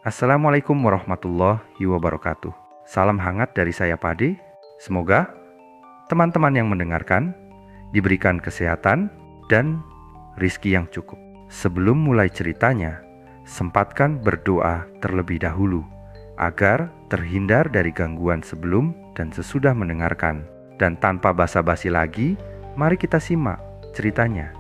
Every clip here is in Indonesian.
Assalamualaikum warahmatullahi wabarakatuh. Salam hangat dari saya Pade. Semoga teman-teman yang mendengarkan diberikan kesehatan dan rizki yang cukup. Sebelum mulai ceritanya, sempatkan berdoa terlebih dahulu agar terhindar dari gangguan sebelum dan sesudah mendengarkan. Dan tanpa basa-basi lagi, mari kita simak ceritanya.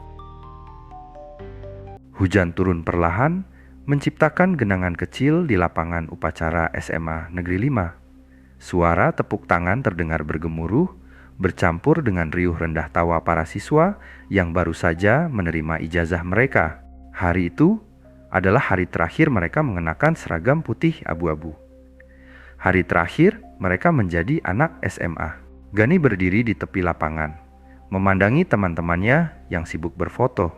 Hujan turun perlahan, menciptakan genangan kecil di lapangan upacara SMA Negeri 5. Suara tepuk tangan terdengar bergemuruh, bercampur dengan riuh rendah tawa para siswa yang baru saja menerima ijazah mereka. Hari itu adalah hari terakhir mereka mengenakan seragam putih abu-abu. Hari terakhir mereka menjadi anak SMA. Gani berdiri di tepi lapangan, memandangi teman-temannya yang sibuk berfoto.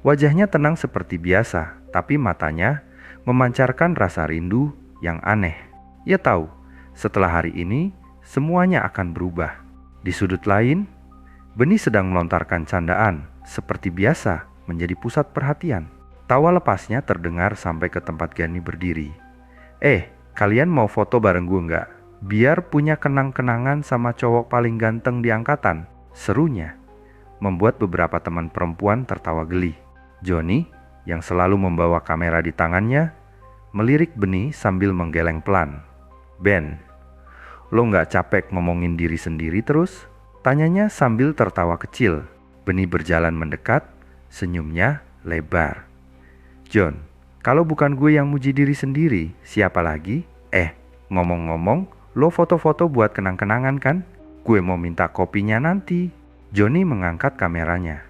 Wajahnya tenang seperti biasa, tapi matanya memancarkan rasa rindu yang aneh. Ia tahu, setelah hari ini, semuanya akan berubah. Di sudut lain, Beni sedang melontarkan candaan, seperti biasa menjadi pusat perhatian. Tawa lepasnya terdengar sampai ke tempat Gani berdiri. Kalian mau foto bareng gue nggak? Biar punya kenang-kenangan sama cowok paling ganteng di angkatan, serunya. Membuat beberapa teman perempuan tertawa geli. Johnny, yang selalu membawa kamera di tangannya, melirik Beni sambil menggeleng pelan. "Ben, lo nggak capek ngomongin diri sendiri terus?" Tanyanya sambil tertawa kecil. Beni berjalan mendekat, senyumnya lebar. "John, kalau bukan gue yang muji diri sendiri, siapa lagi? Ngomong-ngomong, lo foto-foto buat kenang-kenangan kan? Gue mau minta kopinya nanti." Johnny mengangkat kameranya.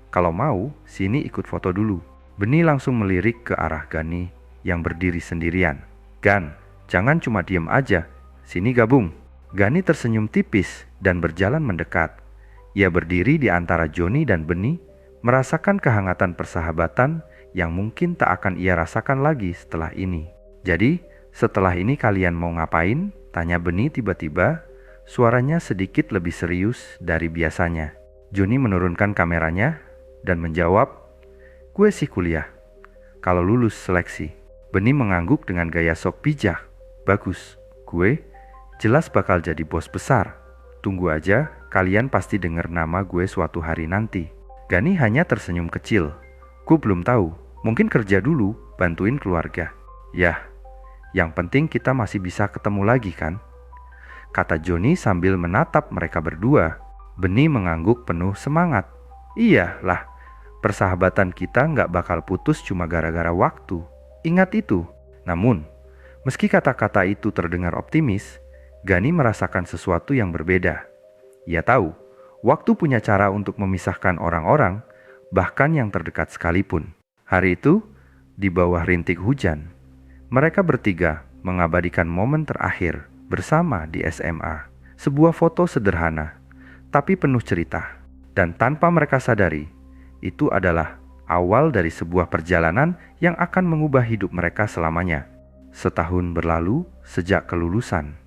"Kalau mau, sini ikut foto dulu." Beni langsung melirik ke arah Gani yang berdiri sendirian. "Gan, jangan cuma diem aja. Sini gabung." Gani tersenyum tipis dan berjalan mendekat. Ia berdiri di antara Johnny dan Beni, merasakan kehangatan persahabatan yang mungkin tak akan ia rasakan lagi setelah ini. "Jadi, setelah ini kalian mau ngapain?" tanya Beni tiba-tiba. Suaranya sedikit lebih serius dari biasanya. Johnny menurunkan kameranya dan menjawab, "Gue sih kuliah. Kalau lulus seleksi." Beni mengangguk dengan gaya sok bijak. "Bagus, gue jelas bakal jadi bos besar. Tunggu aja, kalian pasti dengar nama gue suatu hari nanti." Gani hanya tersenyum kecil. "Gue belum tahu, mungkin kerja dulu, bantuin keluarga." "Yah, yang penting kita masih bisa ketemu lagi kan?" kata Johnny sambil menatap mereka berdua. Beni mengangguk penuh semangat. "Iyalah, persahabatan kita nggak bakal putus cuma gara-gara waktu. Ingat itu." Namun, meski kata-kata itu terdengar optimis, Gani merasakan sesuatu yang berbeda. Ia tahu, waktu punya cara untuk memisahkan orang-orang, bahkan yang terdekat sekalipun. Hari itu, di bawah rintik hujan, mereka bertiga mengabadikan momen terakhir bersama di SMA. Sebuah foto sederhana, tapi penuh cerita. Dan tanpa mereka sadari, itu adalah awal dari sebuah perjalanan yang akan mengubah hidup mereka selamanya. Setahun berlalu sejak kelulusan.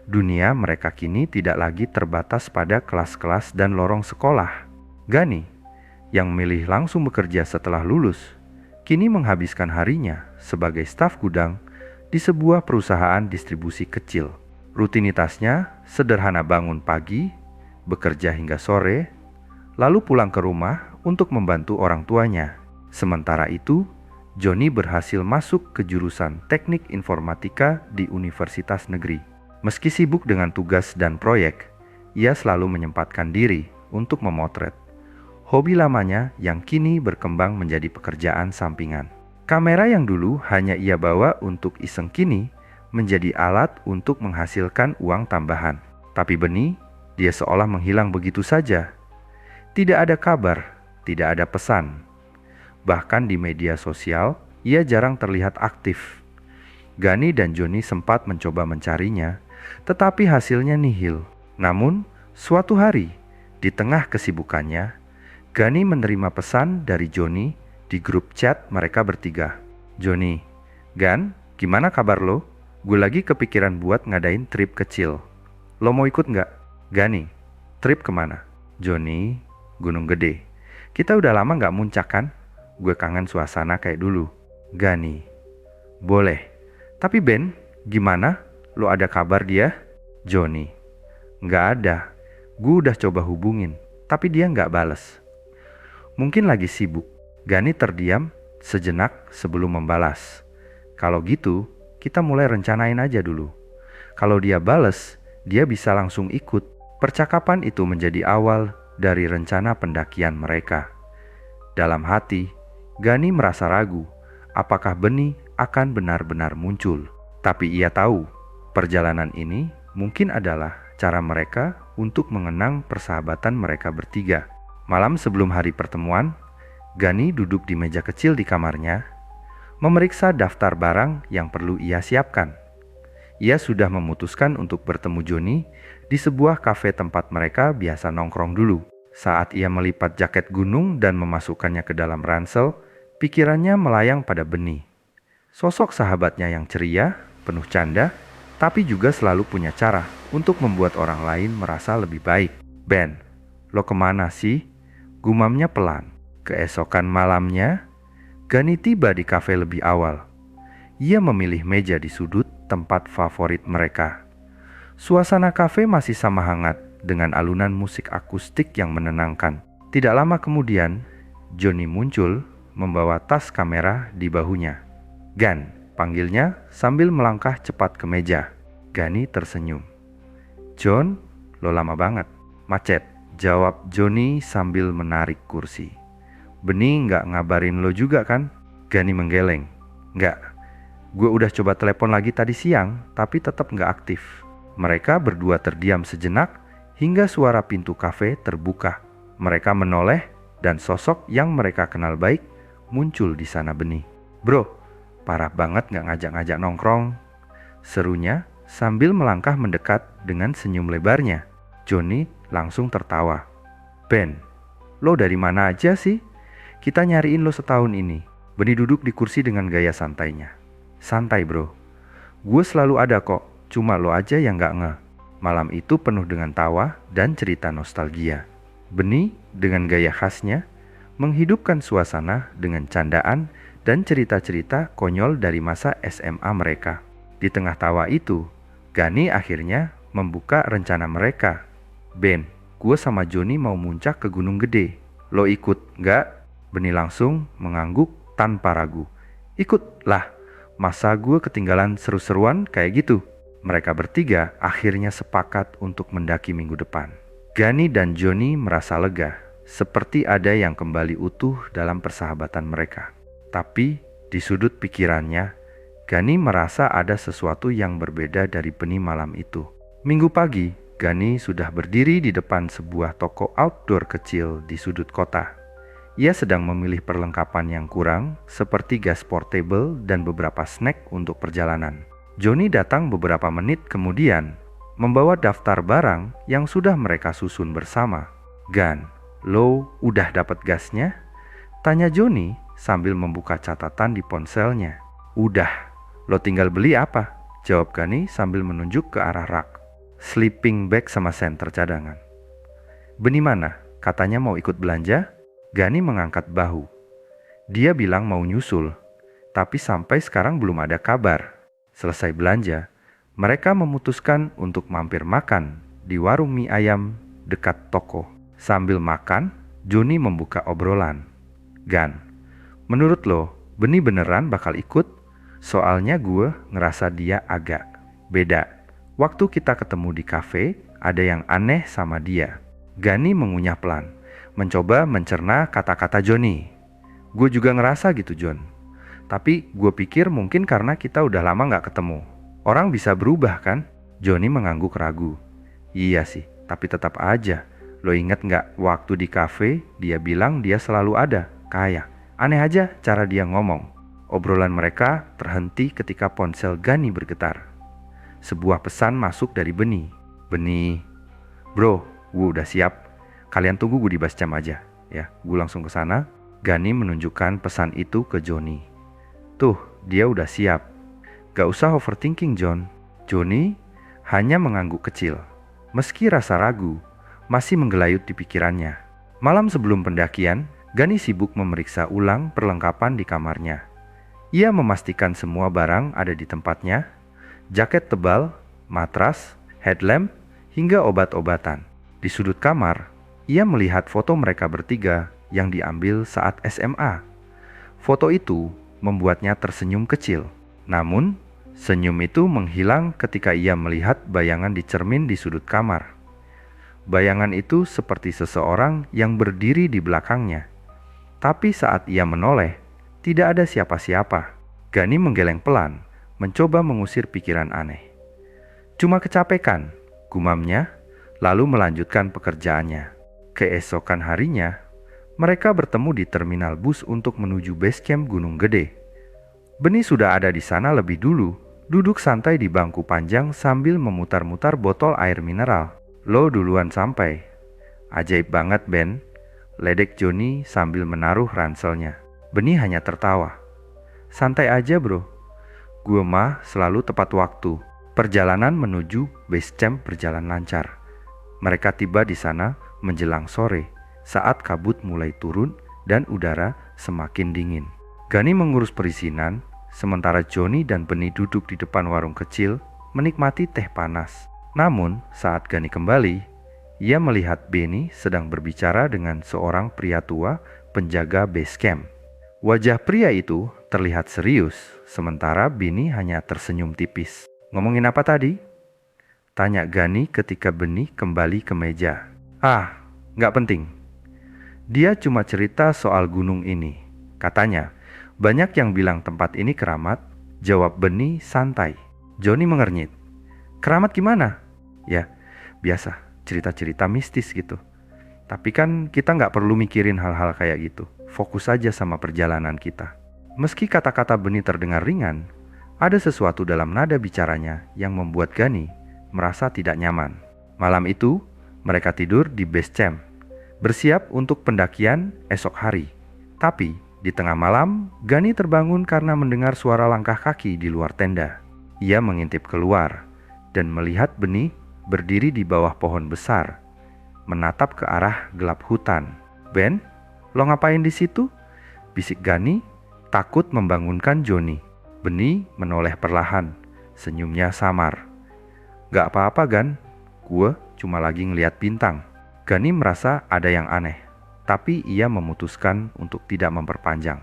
Dunia mereka kini tidak lagi terbatas pada kelas-kelas dan lorong sekolah. Gani, yang memilih langsung bekerja setelah lulus, kini menghabiskan harinya sebagai staf gudang di sebuah perusahaan distribusi kecil. Rutinitasnya sederhana: bangun pagi, bekerja hingga sore, lalu pulang ke rumah untuk membantu orang tuanya. Sementara itu, Johnny berhasil masuk ke jurusan Teknik Informatika di Universitas Negeri. Meski sibuk dengan tugas dan proyek, ia selalu menyempatkan diri untuk memotret. Hobi lamanya yang kini berkembang menjadi pekerjaan sampingan. Kamera yang dulu hanya ia bawa untuk iseng kini menjadi alat untuk menghasilkan uang tambahan. Tapi Beni, dia seolah menghilang begitu saja. Tidak ada kabar, tidak ada pesan. Bahkan di media sosial, ia jarang terlihat aktif. Gani dan Johnny sempat mencoba mencarinya, tetapi hasilnya nihil. Namun, suatu hari, di tengah kesibukannya, Gani menerima pesan dari Johnny di grup chat mereka bertiga. "Johnny, Gan, gimana kabar lo? Gue lagi kepikiran buat ngadain trip kecil. Lo mau ikut nggak?" "Gani, trip kemana?" "Johnny, Gunung Gede. Kita udah lama nggak muncak kan? Gue kangen suasana kayak dulu." "Gani, Boleh. Tapi Ben, gimana? Lo ada kabar dia? Johnny. Nggak ada. Gue udah coba hubungin, tapi dia nggak bales. Mungkin lagi sibuk. Gani terdiam sejenak sebelum membalas. Kalau gitu, kita mulai rencanain aja dulu. Kalau dia bales, dia bisa langsung ikut. Percakapan itu menjadi awal dari rencana pendakian mereka. Dalam hati, Gani merasa ragu apakah Beni akan benar-benar muncul. Tapi ia tahu, perjalanan ini mungkin adalah cara mereka untuk mengenang persahabatan mereka bertiga. Malam sebelum hari pertemuan, Gani duduk di meja kecil di kamarnya, memeriksa daftar barang yang perlu ia siapkan. Ia sudah memutuskan untuk bertemu Johnny di sebuah kafe tempat mereka biasa nongkrong dulu. Saat ia melipat jaket gunung dan memasukkannya ke dalam ransel, pikirannya melayang pada Beni. Sosok sahabatnya yang ceria, penuh canda, tapi juga selalu punya cara untuk membuat orang lain merasa lebih baik. Ben, lo kemana sih? Gumamnya pelan. Keesokan malamnya, Gani tiba di kafe lebih awal. Ia memilih meja di sudut tempat favorit mereka. Suasana kafe masih sama hangat dengan alunan musik akustik yang menenangkan. Tidak lama kemudian, Johnny muncul membawa tas kamera di bahunya. Gan, panggilnya sambil melangkah cepat ke meja. Gani tersenyum. John, lo lama banget. Macet, jawab Johnny sambil menarik kursi. Beni nggak ngabarin lo juga kan? Gani menggeleng. Nggak, gue udah coba telepon lagi tadi siang, tapi tetap nggak aktif. Mereka berdua terdiam sejenak hingga suara pintu kafe terbuka. Mereka menoleh dan sosok yang mereka kenal baik muncul di sana. Beni. Bro, parah banget nggak ngajak-ngajak nongkrong, serunya sambil melangkah mendekat dengan senyum lebarnya. Johnny langsung tertawa. Ben, lo dari mana aja sih? Kita nyariin lo setahun ini. Beni duduk di kursi dengan gaya santainya. Santai bro, gue selalu ada kok, cuma lo aja yang gak ngeh. Malam itu penuh dengan tawa dan cerita nostalgia. Beni dengan gaya khasnya menghidupkan suasana dengan candaan dan cerita-cerita konyol dari masa SMA mereka. Di tengah tawa itu, Gani akhirnya membuka rencana mereka. Ben, gue sama Johnny mau muncak ke Gunung Gede. Lo ikut gak? Beni langsung mengangguk tanpa ragu. Ikut lah. Masa gue ketinggalan seru-seruan kayak gitu? Mereka bertiga akhirnya sepakat untuk mendaki minggu depan. Gani dan Johnny merasa lega, seperti ada yang kembali utuh dalam persahabatan mereka. Tapi di sudut pikirannya, Gani merasa ada sesuatu yang berbeda dari Beni malam itu. Minggu pagi, Gani sudah berdiri di depan sebuah toko outdoor kecil di sudut kota. Ia sedang memilih perlengkapan yang kurang seperti gas portable dan beberapa snack untuk perjalanan. Johnny datang beberapa menit kemudian membawa daftar barang yang sudah mereka susun bersama. Gan, lo udah dapat gasnya? Tanya Johnny sambil membuka catatan di ponselnya. Udah, lo tinggal beli apa? Jawab Gani sambil menunjuk ke arah rak. Sleeping bag sama senter cadangan. Beni mana? Katanya mau ikut belanja? Gani mengangkat bahu. Dia bilang mau nyusul, tapi sampai sekarang belum ada kabar. Selesai belanja, mereka memutuskan untuk mampir makan di warung mie ayam dekat toko. Sambil makan, Johnny membuka obrolan. Gan, menurut lo, Beni beneran bakal ikut? Soalnya gue ngerasa dia agak beda. Waktu kita ketemu di kafe, ada yang aneh sama dia. Gani mengunyah pelan, mencoba mencerna kata-kata Johnny. Gue juga ngerasa gitu John. Tapi gue pikir mungkin karena kita udah lama gak ketemu. Orang bisa berubah kan? Johnny mengangguk ragu. Iya sih, tapi tetap aja. Lo inget gak waktu di kafe dia bilang dia selalu ada? Kayak aneh aja cara dia ngomong. Obrolan mereka terhenti ketika ponsel Gani bergetar. Sebuah pesan masuk dari Beni. Beni, bro, gue udah siap. Kalian tunggu gue di bus jam aja, ya. Gue langsung ke sana. Gani menunjukkan pesan itu ke Johnny. Tuh, dia udah siap. Gak usah overthinking, John. Johnny hanya mengangguk kecil. Meski rasa ragu masih menggelayut di pikirannya. Malam sebelum pendakian, Gani sibuk memeriksa ulang perlengkapan di kamarnya. Ia memastikan semua barang ada di tempatnya, jaket tebal, matras, headlamp, hingga obat-obatan. Di sudut kamar, ia melihat foto mereka bertiga yang diambil saat SMA. Foto itu membuatnya tersenyum kecil. Namun, senyum itu menghilang ketika ia melihat bayangan di cermin di sudut kamar. Bayangan itu seperti seseorang yang berdiri di belakangnya. Tapi saat ia menoleh, tidak ada siapa-siapa. Gani menggeleng pelan, mencoba mengusir pikiran aneh. Cuma kecapekan, gumamnya, lalu melanjutkan pekerjaannya. Keesokan harinya, mereka bertemu di terminal bus untuk menuju base camp Gunung Gede. Beni sudah ada di sana lebih dulu, duduk santai di bangku panjang sambil memutar-mutar botol air mineral. Lo duluan sampai. Ajaib banget, Ben, ledek Joni sambil menaruh ranselnya. Beni hanya tertawa. Santai aja bro, gue mah selalu tepat waktu. Perjalanan menuju base camp berjalan lancar. Mereka tiba di sana menjelang sore saat kabut mulai turun dan udara semakin dingin. Gani mengurus perizinan, sementara Joni dan Beni duduk di depan warung kecil menikmati teh panas. Namun saat Gani kembali, ia melihat Beni sedang berbicara dengan seorang pria tua penjaga base camp. Wajah pria itu terlihat serius, sementara Beni hanya tersenyum tipis. Ngomongin apa tadi? Tanya Gani ketika Beni kembali ke meja. Ah, nggak penting. Dia cuma cerita soal gunung ini. Katanya, banyak yang bilang tempat ini keramat. Jawab Beni santai. Joni mengernyit. Keramat gimana? Ya, biasa, cerita-cerita mistis gitu. Tapi kan kita nggak perlu mikirin hal-hal kayak gitu. Fokus aja sama perjalanan kita. Meski kata-kata Beni terdengar ringan, ada sesuatu dalam nada bicaranya yang membuat Gani merasa tidak nyaman. Malam itu, mereka tidur di base camp, bersiap untuk pendakian esok hari. Tapi, di tengah malam, Gani terbangun karena mendengar suara langkah kaki di luar tenda. Ia mengintip keluar dan melihat Beni berdiri di bawah pohon besar, menatap ke arah gelap hutan. Ben, lo ngapain di situ? Bisik Gani, takut membangunkan Joni. Beni menoleh perlahan, senyumnya samar. Gak apa-apa Gan, gue cuma lagi ngeliat bintang. Gani merasa ada yang aneh, tapi ia memutuskan untuk tidak memperpanjang.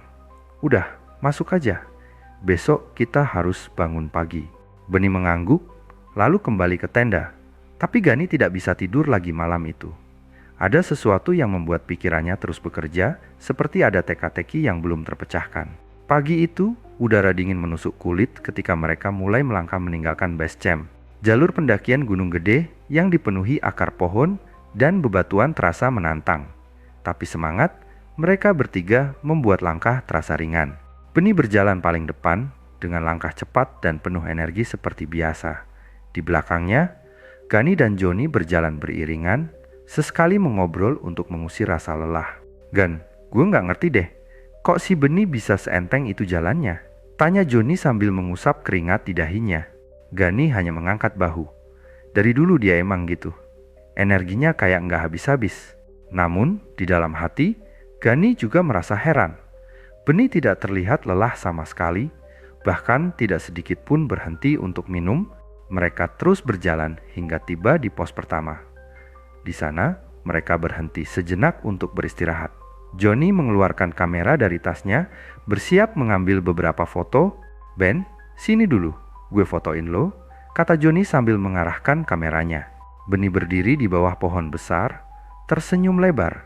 Udah, masuk aja. Besok kita harus bangun pagi. Beni mengangguk, lalu kembali ke tenda. Tapi Gani tidak bisa tidur lagi malam itu. Ada sesuatu yang membuat pikirannya terus bekerja, seperti ada teka-teki yang belum terpecahkan. Pagi itu, udara dingin menusuk kulit ketika mereka mulai melangkah meninggalkan base camp. Jalur pendakian Gunung Gede yang dipenuhi akar pohon dan bebatuan terasa menantang. Tapi semangat, mereka bertiga membuat langkah terasa ringan. Beni berjalan paling depan dengan langkah cepat dan penuh energi seperti biasa. Di belakangnya, Gani dan Joni berjalan beriringan, sesekali mengobrol untuk mengusir rasa lelah. Gan, gue nggak ngerti deh, kok si Beni bisa seenteng itu jalannya? Tanya Joni sambil mengusap keringat di dahinya. Gani hanya mengangkat bahu. Dari dulu dia emang gitu. Energinya kayak nggak habis-habis. Namun, di dalam hati, Gani juga merasa heran. Beni tidak terlihat lelah sama sekali, bahkan tidak sedikit pun berhenti untuk minum. Mereka terus berjalan hingga tiba di pos pertama. Di sana, mereka berhenti sejenak untuk beristirahat. Joni mengeluarkan kamera dari tasnya, bersiap mengambil beberapa foto. Ben, sini dulu, gue fotoin lo, kata Joni sambil mengarahkan kameranya. Beni berdiri di bawah pohon besar, tersenyum lebar.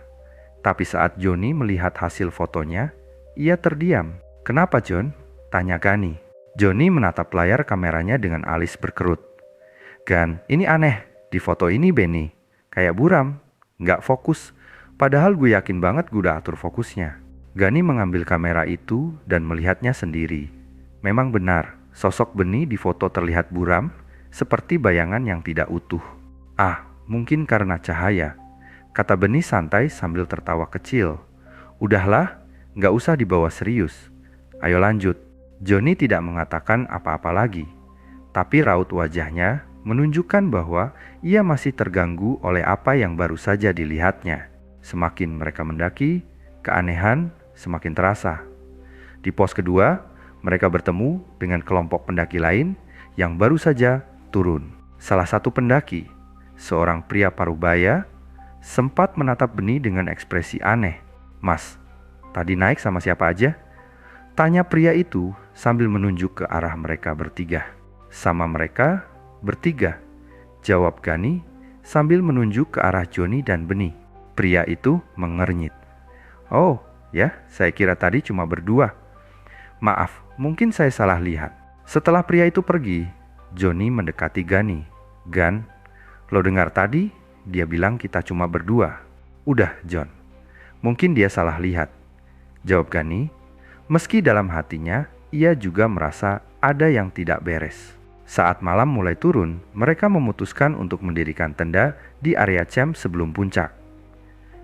Tapi saat Joni melihat hasil fotonya, ia terdiam. Kenapa John? Tanya Gani. Joni menatap layar kameranya dengan alis berkerut. Gan, ini aneh, di foto ini Beni kayak buram, nggak fokus. Padahal gue yakin banget gue udah atur fokusnya. Gani mengambil kamera itu dan melihatnya sendiri. Memang benar, sosok Beni di foto terlihat buram, seperti bayangan yang tidak utuh. Ah, mungkin karena cahaya, kata Beni santai sambil tertawa kecil. Udahlah, nggak usah dibawa serius. Ayo lanjut. Joni tidak mengatakan apa-apa lagi, tapi raut wajahnya menunjukkan bahwa ia masih terganggu oleh apa yang baru saja dilihatnya. Semakin mereka mendaki, keanehan semakin terasa. Di pos kedua, Mereka bertemu dengan kelompok pendaki lain yang baru saja turun. Salah satu pendaki, seorang pria parubaya, sempat menatap Beni dengan ekspresi aneh. "Mas, tadi naik sama siapa aja?" tanya pria itu sambil menunjuk ke arah mereka bertiga. "Sama mereka bertiga," jawab Gani sambil menunjuk ke arah Joni dan Beni. Pria itu mengernyit. "Oh ya, saya kira tadi cuma berdua. Maaf, mungkin saya salah lihat." Setelah pria itu pergi, Joni mendekati Gani. "Gan, lo dengar tadi? Dia bilang kita cuma berdua." "Udah, John. Mungkin dia salah lihat," jawab Gani. Meski dalam hatinya, ia juga merasa ada yang tidak beres. Saat malam mulai turun, mereka memutuskan untuk mendirikan tenda di area camp sebelum puncak.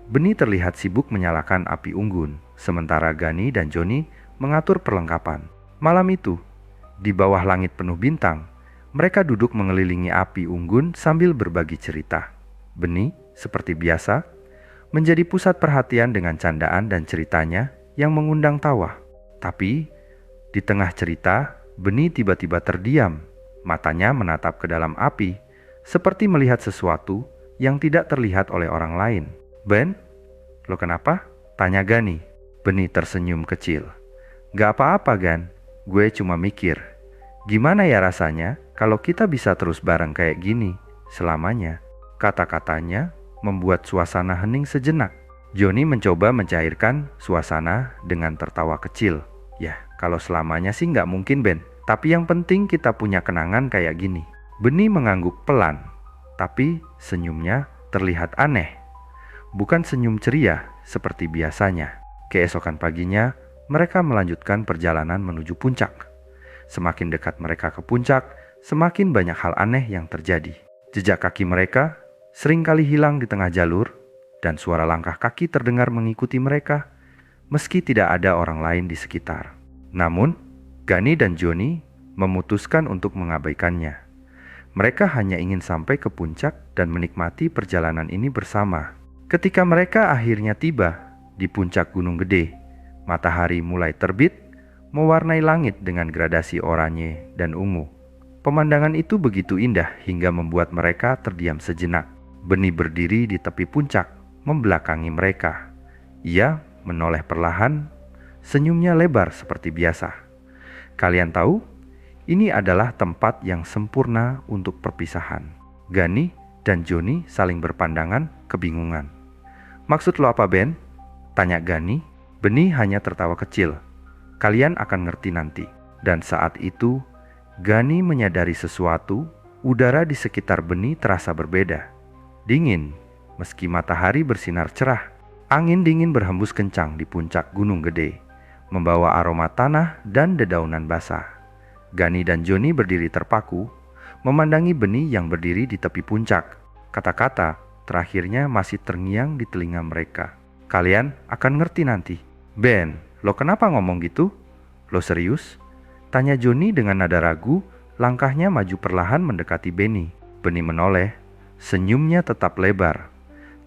Beni terlihat sibuk menyalakan api unggun, sementara Gani dan Joni mengatur perlengkapan. Malam itu, di bawah langit penuh bintang, mereka duduk mengelilingi api unggun sambil berbagi cerita. Beni, seperti biasa, menjadi pusat perhatian dengan candaan dan ceritanya yang mengundang tawa. Tapi, di tengah cerita, Beni tiba-tiba terdiam. Matanya menatap ke dalam api, seperti melihat sesuatu yang tidak terlihat oleh orang lain. "Ben, lo kenapa?" tanya Gani. Beni tersenyum kecil. "Gak apa-apa, Gan. Gue cuma mikir, gimana ya rasanya kalau kita bisa terus bareng kayak gini selamanya?" Kata-katanya membuat suasana hening sejenak. Joni mencoba mencairkan suasana dengan tertawa kecil. "Ya, kalau selamanya sih nggak mungkin, Ben. Tapi yang penting kita punya kenangan kayak gini." Beni mengangguk pelan, tapi senyumnya terlihat aneh. Bukan senyum ceria seperti biasanya. Keesokan paginya, mereka melanjutkan perjalanan menuju puncak. Semakin dekat mereka ke puncak, semakin banyak hal aneh yang terjadi. Jejak kaki mereka seringkali hilang di tengah jalur, dan suara langkah kaki terdengar mengikuti mereka, meski tidak ada orang lain di sekitar. Namun, Gani dan Joni memutuskan untuk mengabaikannya. Mereka hanya ingin sampai ke puncak dan menikmati perjalanan ini bersama. Ketika mereka akhirnya tiba di puncak Gunung Gede, matahari mulai terbit, mewarnai langit dengan gradasi oranye dan ungu. Pemandangan itu begitu indah hingga membuat mereka terdiam sejenak. Beni berdiri di tepi puncak, membelakangi mereka. Ia menoleh perlahan, senyumnya lebar seperti biasa. "Kalian tahu, ini adalah tempat yang sempurna untuk perpisahan." Gani dan Joni saling berpandangan kebingungan. "Maksud lo apa, Ben?" tanya Gani. Beni hanya tertawa kecil. "Kalian akan ngerti nanti." Dan saat itu, Gani menyadari sesuatu. Udara di sekitar Beni terasa berbeda. Dingin, meski matahari bersinar cerah. Angin dingin berhembus kencang di puncak Gunung Gede, membawa aroma tanah dan dedaunan basah. Gani dan Joni berdiri terpaku, memandangi Beni yang berdiri di tepi puncak. Kata-kata terakhirnya masih terngiang di telinga mereka. "Kalian akan ngerti nanti." "Ben, lo kenapa ngomong gitu? Lo serius?" tanya Joni dengan nada ragu. Langkahnya maju perlahan mendekati Beni. Beni menoleh, senyumnya tetap lebar.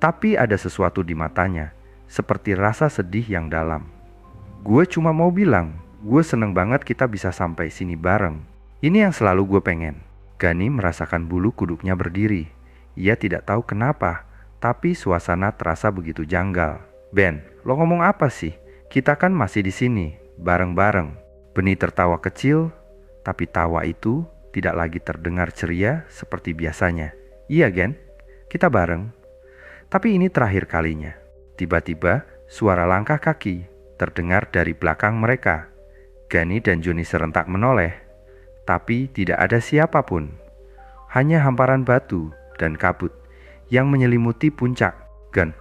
Tapi ada sesuatu di matanya, seperti rasa sedih yang dalam. "Gue cuma mau bilang, gue seneng banget kita bisa sampai sini bareng. Ini yang selalu gue pengen." Gani merasakan bulu kuduknya berdiri. Ia tidak tahu kenapa, tapi suasana terasa begitu janggal. "Ben, lo ngomong apa sih? Kita kan masih di sini, bareng-bareng." Beni tertawa kecil, tapi tawa itu tidak lagi terdengar ceria seperti biasanya. "Iya, Gen, kita bareng. Tapi ini terakhir kalinya." Tiba-tiba, suara langkah kaki terdengar dari belakang mereka. Gani dan Joni serentak menoleh, tapi tidak ada siapapun. Hanya hamparan batu dan kabut yang menyelimuti puncak. "Gan,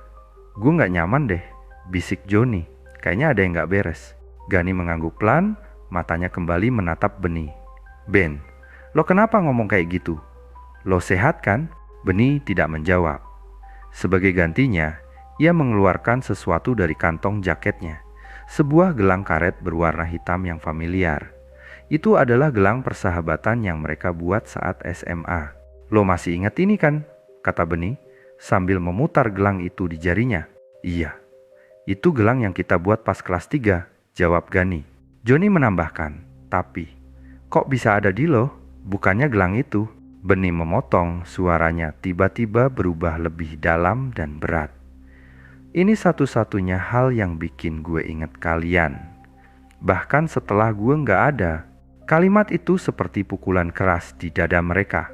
gue gak nyaman deh," bisik Joni. "Kayaknya ada yang gak beres." Gani mengangguk pelan, matanya kembali menatap Beni. "Ben, lo kenapa ngomong kayak gitu? Lo sehat kan?" Beni tidak menjawab. Sebagai gantinya, ia mengeluarkan sesuatu dari kantong jaketnya. Sebuah gelang karet berwarna hitam yang familiar. Itu adalah gelang persahabatan yang mereka buat saat SMA. "Lo masih ingat ini kan?" kata Beni sambil memutar gelang itu di jarinya. "Iya, itu gelang yang kita buat pas kelas 3, jawab Gani. Joni menambahkan, Tapi, kok bisa ada di lo? Bukannya gelang itu. Beni memotong, suaranya tiba-tiba berubah lebih dalam dan berat. Ini satu-satunya hal yang bikin gue inget kalian. Bahkan setelah gue nggak ada, kalimat itu seperti pukulan keras di dada mereka.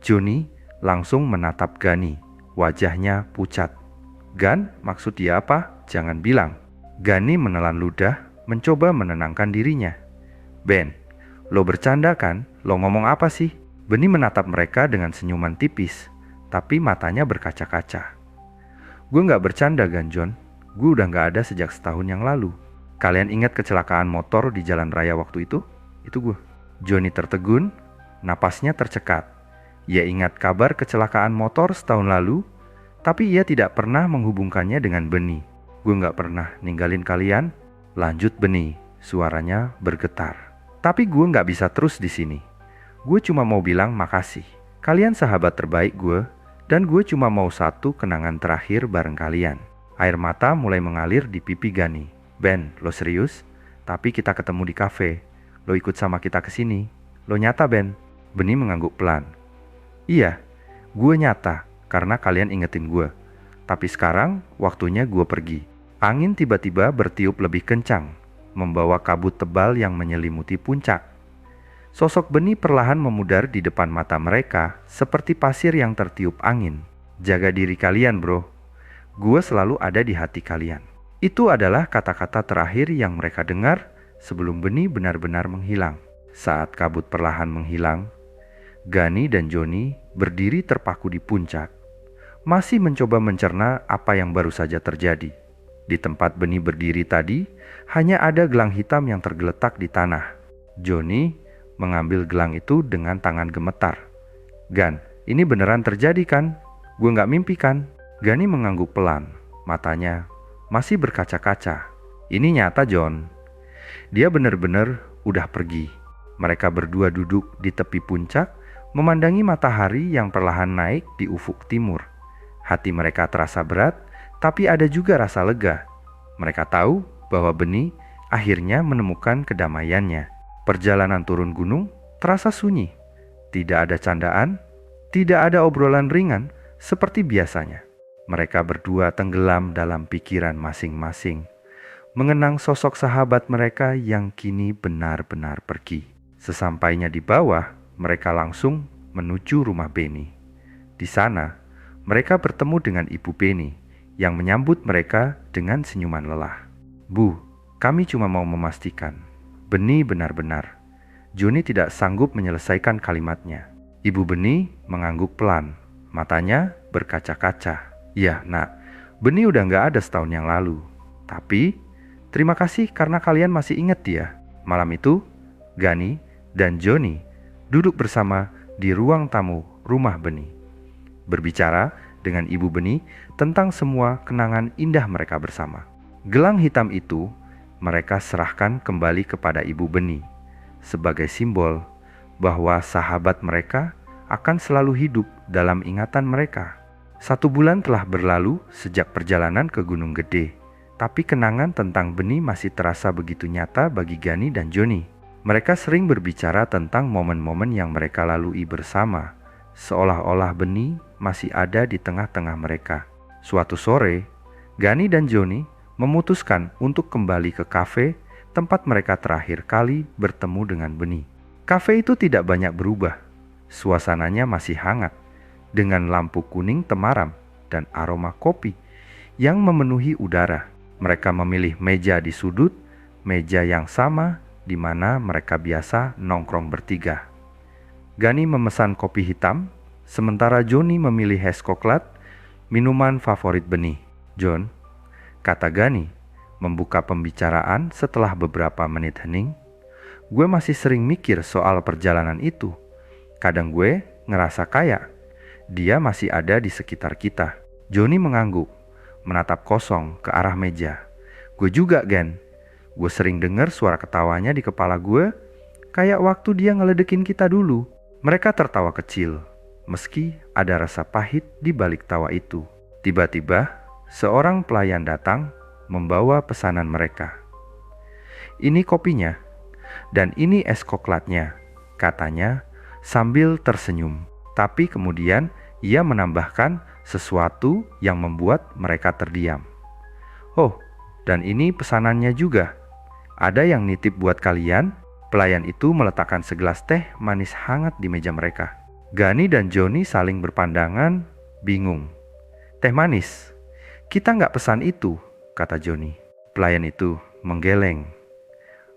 Johnny langsung menatap Gani, wajahnya pucat. Gan, maksud dia apa? Jangan bilang. Gani menelan ludah, mencoba menenangkan dirinya. Ben, lo bercanda kan? Lo ngomong apa sih? Beni menatap mereka dengan senyuman tipis, tapi matanya berkaca-kaca. Gue gak bercanda, Ganjon. Gue udah gak ada sejak setahun yang lalu. Kalian ingat kecelakaan motor di jalan raya waktu itu? Itu gue. Johnny tertegun, napasnya tercekat. Ia ingat kabar kecelakaan motor setahun lalu, tapi ia tidak pernah menghubungkannya dengan Beni. Gue gak pernah ninggalin kalian. Lanjut Beni, suaranya bergetar. Tapi gue gak bisa terus di sini. Gue cuma mau bilang makasih. Kalian sahabat terbaik gue, dan gue cuma mau satu kenangan terakhir bareng kalian. Air mata mulai mengalir di pipi Gani. Ben, lo serius? Tapi kita ketemu di kafe. Lo ikut sama kita ke sini. Lo nyata, Ben? Beni mengangguk pelan. Iya, gue nyata karena kalian ingetin gue. Tapi sekarang waktunya gue pergi. Angin tiba-tiba bertiup lebih kencang, membawa kabut tebal yang menyelimuti puncak. Sosok Beni perlahan memudar di depan mata mereka seperti pasir yang tertiup angin. Jaga diri kalian, bro. Gue selalu ada di hati kalian. Itu adalah kata-kata terakhir yang mereka dengar sebelum Beni benar-benar menghilang. Saat kabut perlahan menghilang, Gani dan Johnny berdiri terpaku di puncak, masih mencoba mencerna apa yang baru saja terjadi. Di tempat Beni berdiri tadi, hanya ada gelang hitam yang tergeletak di tanah. Johnny mengambil gelang itu dengan tangan gemetar. Gan, ini beneran terjadi kan? Gue gak mimpi kan? Gani mengangguk pelan, matanya masih berkaca-kaca. Ini nyata, John. Dia bener-bener udah pergi. Mereka berdua duduk di tepi puncak, memandangi matahari yang perlahan naik di ufuk timur. Hati mereka terasa berat, tapi ada juga rasa lega. Mereka tahu bahwa Beni akhirnya menemukan kedamaiannya. Perjalanan turun gunung terasa sunyi. Tidak ada candaan, tidak ada obrolan ringan seperti biasanya. Mereka berdua tenggelam dalam pikiran masing-masing, mengenang sosok sahabat mereka yang kini benar-benar pergi. Sesampainya di bawah, mereka langsung menuju rumah Beni. Di sana, mereka bertemu dengan Ibu Beni yang menyambut mereka dengan senyuman lelah. Bu, kami cuma mau memastikan Beni benar-benar. Johnny tidak sanggup menyelesaikan kalimatnya. Ibu Beni mengangguk pelan, matanya berkaca-kaca. Ya, nak, Beni udah gak ada setahun yang lalu. Tapi, terima kasih karena kalian masih ingat dia. Malam itu, Gani dan Johnny duduk bersama di ruang tamu rumah Beni, berbicara dengan Ibu Beni tentang semua kenangan indah mereka bersama. Gelang hitam itu mereka serahkan kembali kepada Ibu Beni sebagai simbol bahwa sahabat mereka akan selalu hidup dalam ingatan mereka. 1 bulan telah berlalu sejak perjalanan ke Gunung Gede, tapi kenangan tentang Beni masih terasa begitu nyata bagi Gani dan Johnny. Mereka sering berbicara tentang momen-momen yang mereka lalui bersama, seolah-olah Beni masih ada di tengah-tengah mereka. Suatu sore, Gani dan Johnny memutuskan untuk kembali ke kafe tempat mereka terakhir kali bertemu dengan Beni. Kafe itu tidak banyak berubah. Suasananya masih hangat, dengan lampu kuning temaram dan aroma kopi yang memenuhi udara. Mereka memilih meja di sudut, meja yang sama di mana mereka biasa nongkrong bertiga. Gani memesan kopi hitam, sementara Johnny memilih es coklat, minuman favorit Beni. John, kata Gani, membuka pembicaraan setelah beberapa menit hening. Gue masih sering mikir soal perjalanan itu. Kadang gue ngerasa kayak dia masih ada di sekitar kita. Johnny mengangguk, menatap kosong ke arah meja. Gue juga, Gan. Gue sering dengar suara ketawanya di kepala gue, kayak waktu dia ngeledekin kita dulu. Mereka tertawa kecil, meski ada rasa pahit di balik tawa itu. Tiba-tiba, seorang pelayan datang membawa pesanan mereka. Ini kopinya. Dan ini es koklatnya, katanya sambil tersenyum. Tapi kemudian ia menambahkan sesuatu yang membuat mereka terdiam. Oh, dan ini pesanannya juga. Ada yang nitip buat kalian. Pelayan itu meletakkan segelas teh manis hangat di meja mereka. Gani dan Joni saling berpandangan, bingung. Teh manis? Kita nggak pesan itu, kata Joni. Pelayan itu menggeleng.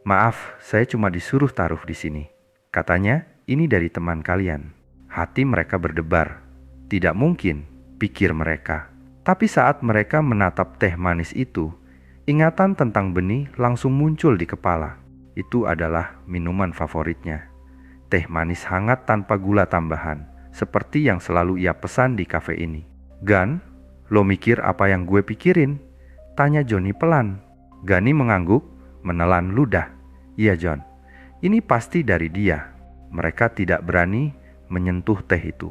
Maaf, saya cuma disuruh taruh di sini. Katanya, ini dari teman kalian. Hati mereka berdebar. Tidak mungkin, pikir mereka. Tapi saat mereka menatap teh manis itu, ingatan tentang benih langsung muncul di kepala. Itu adalah minuman favoritnya. Teh manis hangat tanpa gula tambahan, seperti yang selalu ia pesan di kafe ini. Gan, lo mikir apa yang gue pikirin? Tanya Joni pelan. Gani mengangguk, menelan ludah. Iya John, ini pasti dari dia. Mereka tidak berani menyentuh teh itu.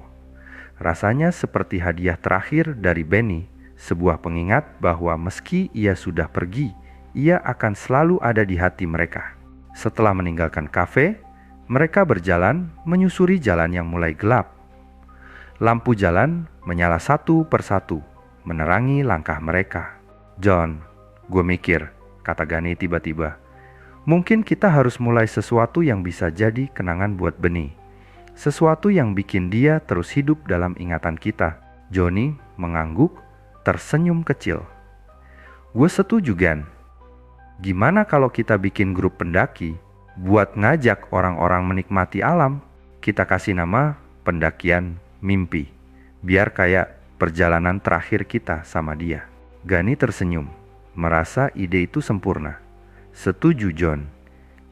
Rasanya seperti hadiah terakhir dari Benny, sebuah pengingat bahwa meski ia sudah pergi, ia akan selalu ada di hati mereka. Setelah meninggalkan kafe, mereka berjalan menyusuri jalan yang mulai gelap. Lampu jalan menyala satu persatu, menerangi langkah mereka. John, gue mikir, kata Gani tiba-tiba, mungkin kita harus mulai sesuatu yang bisa jadi kenangan buat Benny. Sesuatu yang bikin dia terus hidup dalam ingatan kita. Joni mengangguk, tersenyum kecil. Gue setuju Gan. Gimana kalau kita bikin grup pendaki buat ngajak orang-orang menikmati alam? Kita kasih nama pendakian mimpi. Biar kayak perjalanan terakhir kita sama dia. Gani tersenyum, merasa ide itu sempurna. Setuju John.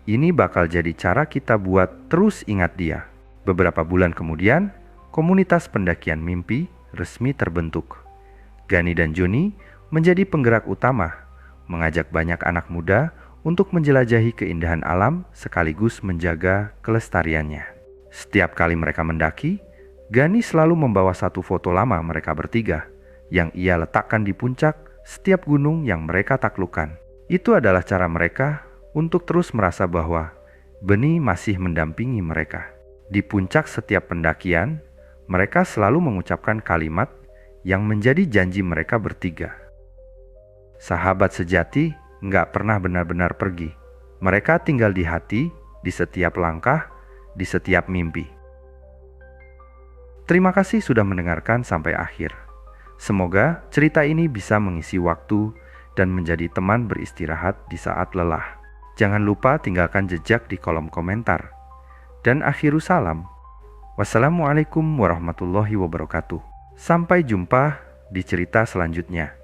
Ini bakal jadi cara kita buat terus ingat dia. Beberapa bulan kemudian, komunitas pendakian mimpi resmi terbentuk. Gani dan Joni menjadi penggerak utama, mengajak banyak anak muda untuk menjelajahi keindahan alam sekaligus menjaga kelestariannya. Setiap kali mereka mendaki, Gani selalu membawa satu foto lama mereka bertiga yang ia letakkan di puncak setiap gunung yang mereka taklukkan. Itu adalah cara mereka untuk terus merasa bahwa Benny masih mendampingi mereka. Di puncak setiap pendakian, mereka selalu mengucapkan kalimat yang menjadi janji mereka bertiga. Sahabat sejati nggak pernah benar-benar pergi. Mereka tinggal di hati, di setiap langkah, di setiap mimpi. Terima kasih sudah mendengarkan sampai akhir. Semoga cerita ini bisa mengisi waktu dan menjadi teman beristirahat di saat lelah. Jangan lupa tinggalkan jejak di kolom komentar. Dan akhiru salam. Wassalamualaikum warahmatullahi wabarakatuh. Sampai jumpa di cerita selanjutnya.